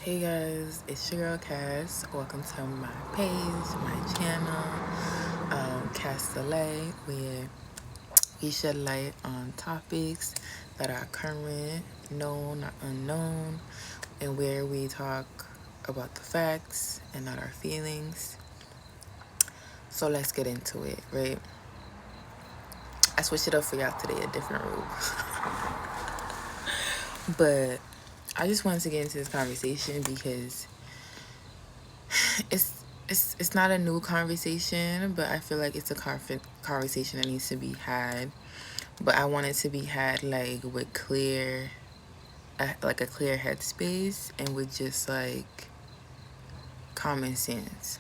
Hey guys, it's your girl Cass. Welcome to my page, my channel, Cass Delay, where we shed light on topics that are current, known, or unknown, and where we talk about the facts and not our feelings. So let's get into it, right? I switched it up for y'all today, a different route. But I just wanted to get into this conversation because it's not a new conversation, but I feel like it's a conversation that needs to be had. But I want it to be had like with like a clear headspace and with just like common sense,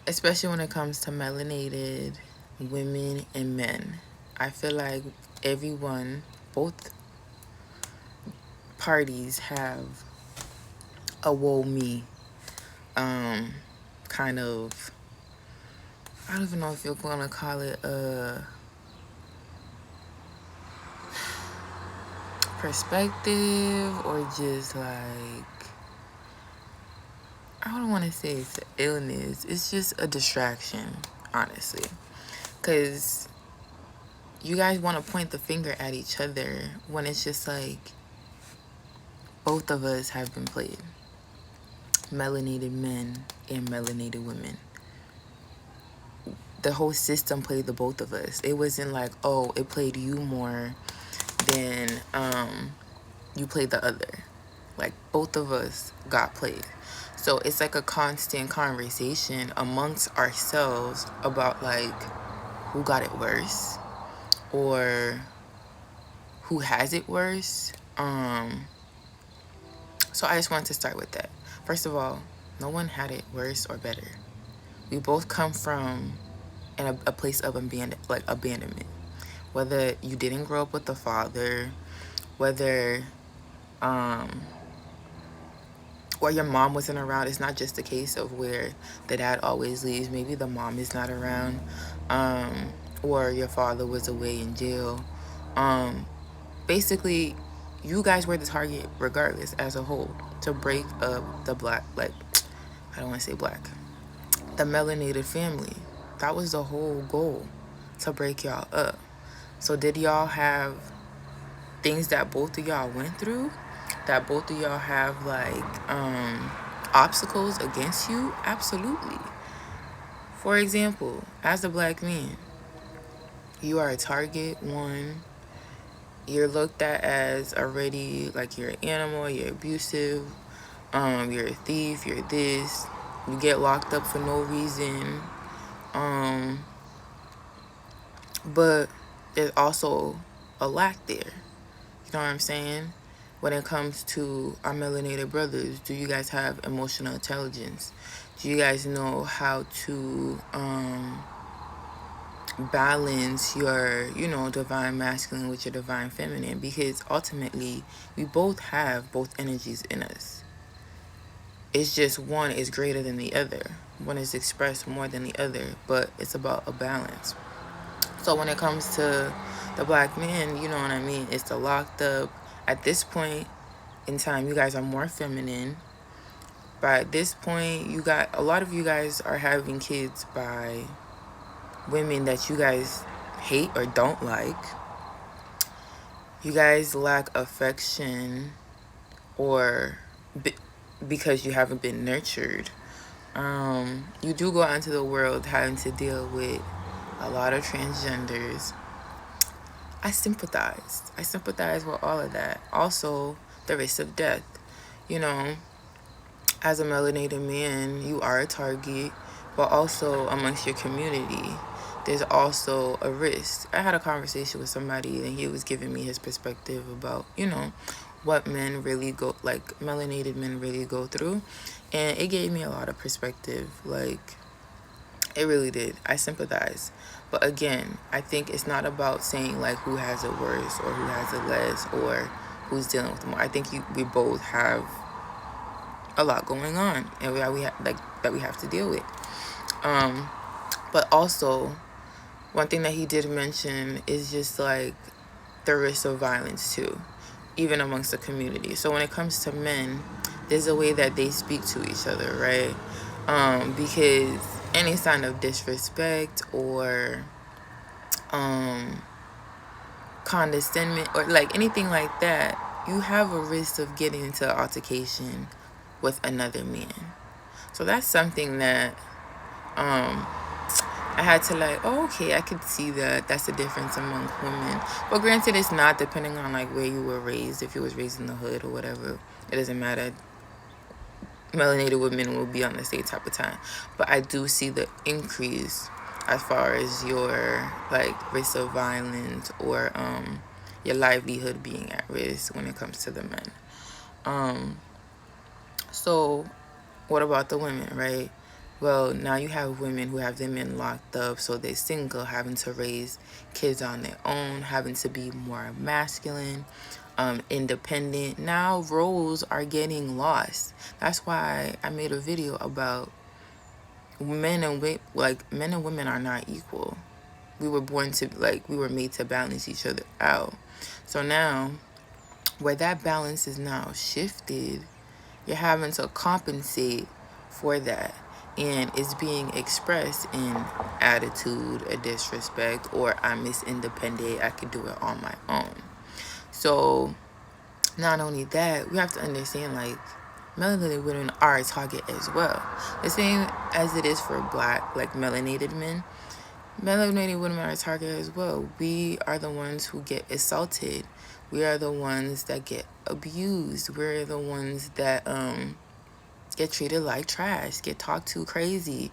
especially when it comes to melanated women and men. I feel like everyone, both parties, have a woe me kind of, I don't even know if you're gonna call it a perspective or just like, I don't want to say it's an illness. It's just a distraction, honestly. Because you guys want to point the finger at each other when it's just like both of us have been played. Melanated men and melanated women. The whole system played the both of us. It wasn't like, oh, it played you more than you played the other. Like both of us got played. So it's like a constant conversation amongst ourselves about like who got it worse or who has it worse. So I just wanted to start with that. First of all, no one had it worse or better. We both come from a place of abandonment. Whether you didn't grow up with the father, whether or your mom wasn't around. It's not just a case of where the dad always leaves. Maybe the mom is not around, or your father was away in jail. Basically, you guys were the target regardless as a whole to break up the black, like, I don't want to say black, the melanated family. That was the whole goal, to break y'all up. So did y'all have things that both of y'all went through, that both of y'all have like obstacles against you? Absolutely. For example, as a black man, you are a target. One, you're looked at as already like you're an animal, you're abusive, you're a thief, you're this, you get locked up for no reason. But there's also a lack there. You know what I'm saying? When it comes to our melanated brothers, do you guys have emotional intelligence? Do you guys know how to balance your, divine masculine with your divine feminine? Because ultimately, we both have both energies in us. It's just one is greater than the other. One is expressed more than the other, but it's about a balance. So when it comes to the black man, you know what I mean? It's the locked up. At this point in time, you guys are more feminine. By this point, a lot of you guys are having kids by women that you guys hate or don't like. You guys lack affection or because you haven't been nurtured. You do go out into the world having to deal with a lot of transgenders. I sympathize. I sympathize with all of that. Also, the risk of death. You know, as a melanated man, you are a target, but also amongst your community, there's also a risk. I had a conversation with somebody and he was giving me his perspective about, what men really go, like melanated men really go through. And it gave me a lot of perspective. Like, it really did. I sympathize. But again, I think it's not about saying like who has it worse or who has it less or who's dealing with more. I think we both have a lot going on and that we have to deal with. But also, one thing that he did mention is just like the risk of violence too. even amongst the community. So when it comes to men, there's a way that they speak to each other, right? Because any sign of disrespect or um, condescendment or like anything like that, you have a risk of getting into an altercation with another man. So that's something that um, I had to like, oh, okay, I could see that that's the difference among women. But granted, it's not, depending on like where you were raised. If you was raised in the hood or whatever, it doesn't matter. Melanated women will be on the same type of time. But I do see the increase as far as your like risk of violence or your livelihood being at risk when it comes to the men. Um, so what about the women, right? Well, now you have women who have their men locked up, so they're single, having to raise kids on their own, having to be more masculine, independent. Now roles are getting lost. That's why I made a video about men and women are not equal. We were born to we were made to balance each other out. So now, where that balance is now shifted, you're having to compensate for that. And it's being expressed in attitude, a disrespect, or I miss independent, I could do it on my own. So not only that, we have to understand like melanated women are a target as well. The same as it is for black, like melanated men. Melanated women are a target as well. We are the ones who get assaulted. We are the ones that get abused. We're the ones that get treated like trash, get talked to crazy.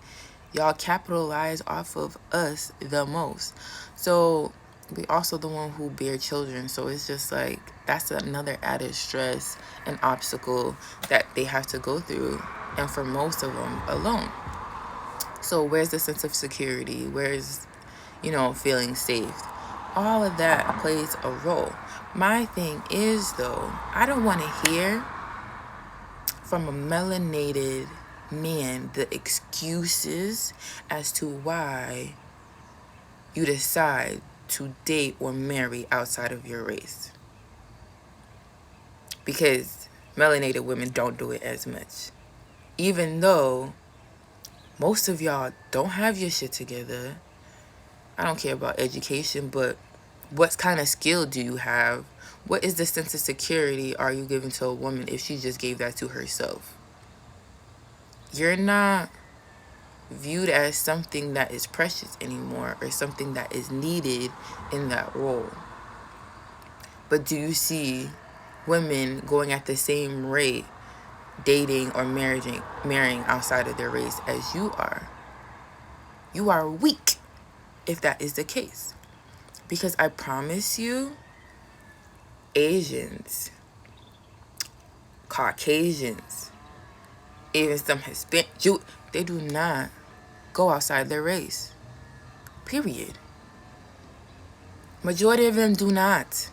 Y'all capitalize off of us the most. So we also the one who bear children. So it's just like that's another added stress and obstacle that they have to go through. And for most of them alone. So where's the sense of security? Where's, feeling safe? All of that plays a role. My thing is though, I don't want to hear from a melanated man the excuses as to why you decide to date or marry outside of your race. Because melanated women don't do it as much. Even though most of y'all don't have your shit together. I don't care about education, but what kind of skill do you have? What is the sense of security are you giving to a woman if she just gave that to herself? You're not viewed as something that is precious anymore or something that is needed in that role. But do you see women going at the same rate dating or marrying outside of their race as you are? You are weak if that is the case. Because I promise you, Asians, Caucasians, even some Hispanic, they do not go outside their race. Period. Majority of them do not.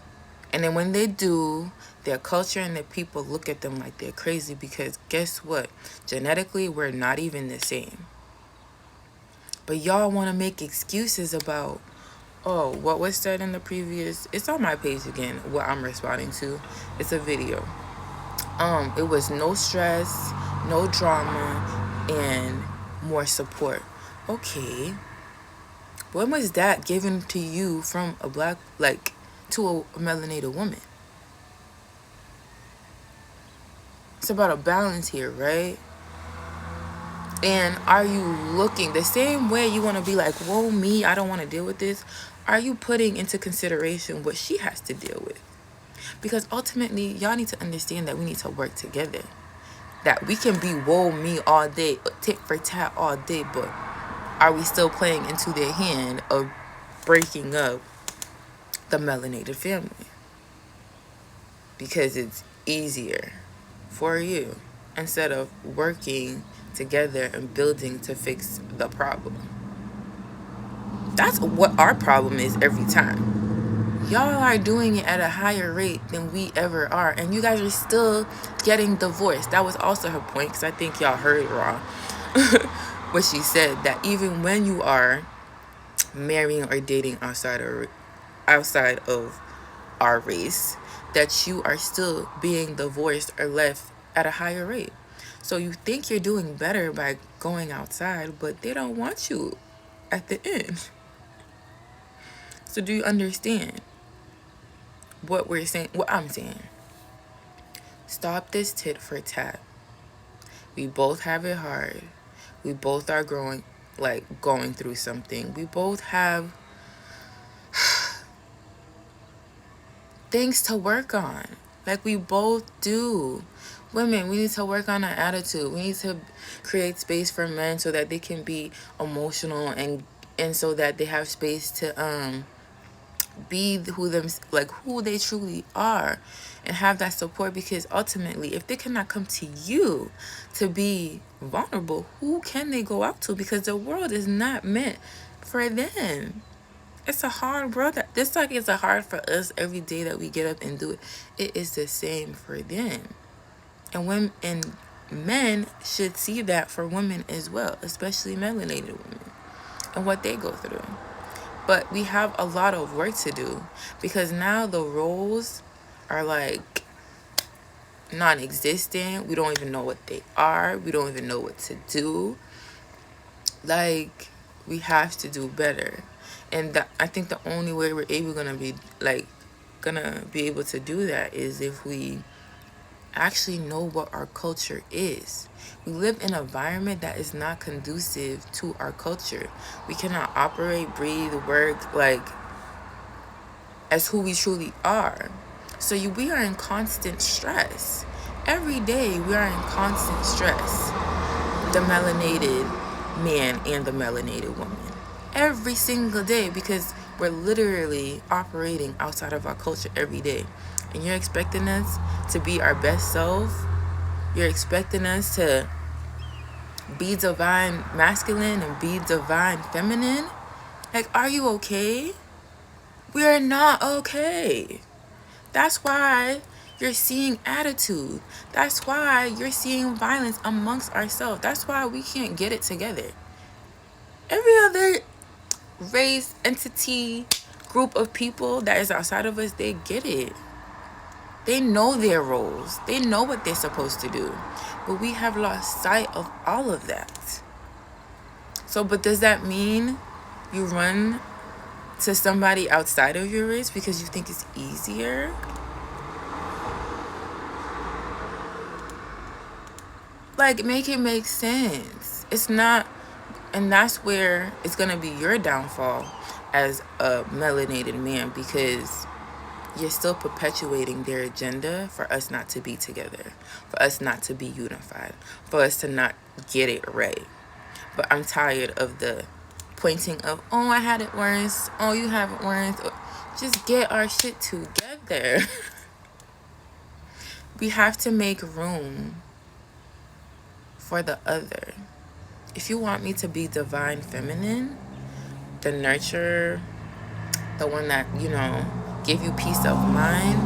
And then when they do, their culture and their people look at them like they're crazy because guess what? Genetically, we're not even the same. But y'all want to make excuses about, oh, what was said in the previous, it's on my page again, what I'm responding to. It's a video. It was no stress, no drama, and more support. Okay. When was that given to you from a black, to a melanated woman? It's about a balance here, right? And are you looking the same way you want to be like, whoa, me, I don't want to deal with this? Are you putting into consideration what she has to deal with? Because ultimately, y'all need to understand that we need to work together. That we can be whoa, me all day, tit for tat all day, but are we still playing into their hand of breaking up the melanated family? Because it's easier for you instead of working together and building to fix the problem. That's what our problem is every time. Y'all are doing it at a higher rate than we ever are, and you guys are still getting divorced. That was also her point, because I think y'all heard wrong what she said, that even when you are marrying or dating outside of our race, that you are still being divorced or left at a higher rate. So you think you're doing better by going outside, but they don't want you at the end. So do you understand what we're saying? What I'm saying? Stop this tit for tat. We both have it hard. We both are growing, like going through something. We both have things to work on. Like we both do. Women, we need to work on our attitude. We need to create space for men so that they can be emotional and so that they have space to be who they truly are and have that support, because ultimately if they cannot come to you to be vulnerable, who can they go out to? Because the world is not meant for them. It's a hard world. Just like it's a hard for us every day that we get up and do it, it is the same for them. And men should see that for women as well, especially melanated women and what they go through. But we have a lot of work to do, because now the roles are like non-existent. We don't even know what they are. We don't even know what to do. Like, we have to do better. And I think the only way we're gonna be able to do that is if we actually know what our culture is. We live in an environment that is not conducive to our culture. We cannot operate, breathe, work like as who we truly are. So we are in constant stress. Every day we are in constant stress. The melanated man and the melanated woman. Every single day, because we're literally operating outside of our culture every day. And you're expecting us to be our best self. You're expecting us to be divine masculine and be divine feminine. Like, are you okay? We are not okay. That's why you're seeing attitude. That's why you're seeing violence amongst ourselves. That's why we can't get it together. Every other race, entity, group of people that is outside of us, they get it. They know their roles. They know what they're supposed to do. But we have lost sight of all of that. So, but does that mean you run to somebody outside of your race because you think it's easier? Like, make it make sense. It's not, and that's where it's gonna be your downfall as a melanated man, because you're still perpetuating their agenda for us not to be together, for us not to be unified, for us to not get it right. But I'm tired of the pointing of, oh, I had it worse, oh, you have it worse. Just get our shit together. We have to make room for the other. If you want me to be divine feminine, the nurturer, the one that, give you peace of mind,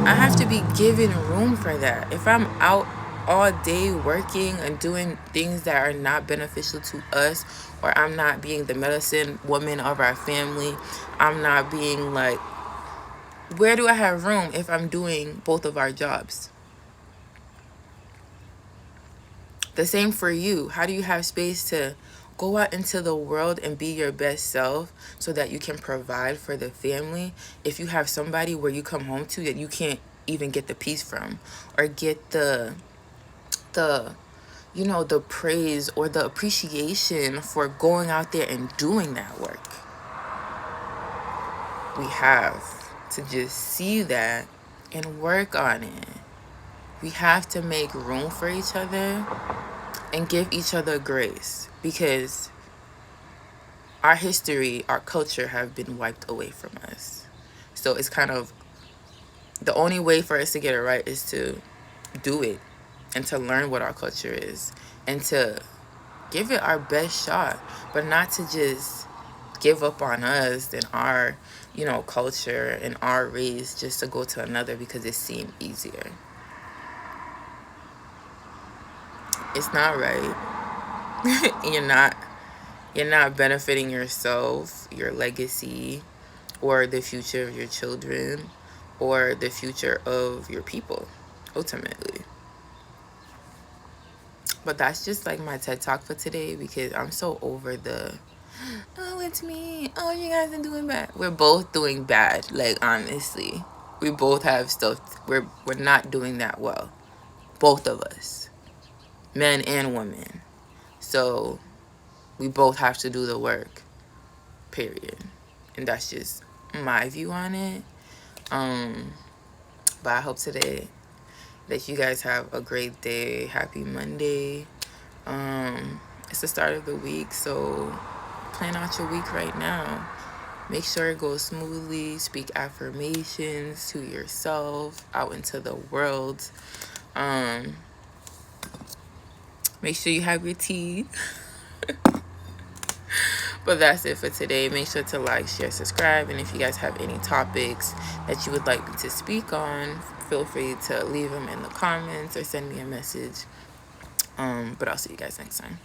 I have to be given room for that. If I'm out all day working and doing things that are not beneficial to us, or I'm not being the medicine woman of our family, I'm not being like, where do I have room if I'm doing both of our jobs? The same for you. How do you have space to go out into the world and be your best self so that you can provide for the family if you have somebody where you come home to that you can't even get the peace from, or get the the praise or the appreciation for going out there and doing that work? We have to just see that and work on it. We have to make room for each other and give each other grace, because our history, our culture have been wiped away from us. So it's kind of the only way for us to get it right is to do it and to learn what our culture is and to give it our best shot, but not to just give up on us and our, culture and our race just to go to another because it seemed easier. It's not right. You're not benefiting yourself, your legacy, or the future of your children, or the future of your people, ultimately. But that's just like my TED Talk for today, because I'm so over the, oh, it's me. Oh, you guys are doing bad. We're both doing bad. Like, honestly, we both have stuff. We're not doing that well. Both of us, men and women. So we both have to do the work. Period. And that's just my view on it. But I hope today that you guys have a great day. Happy Monday. It's the start of the week, so plan out your week right now. Make sure it goes smoothly. Speak affirmations to yourself, out into the world. Make sure you have your tea. But that's it for today. Make sure to like, share, subscribe. And if you guys have any topics that you would like me to speak on, feel free to leave them in the comments or send me a message. But I'll see you guys next time.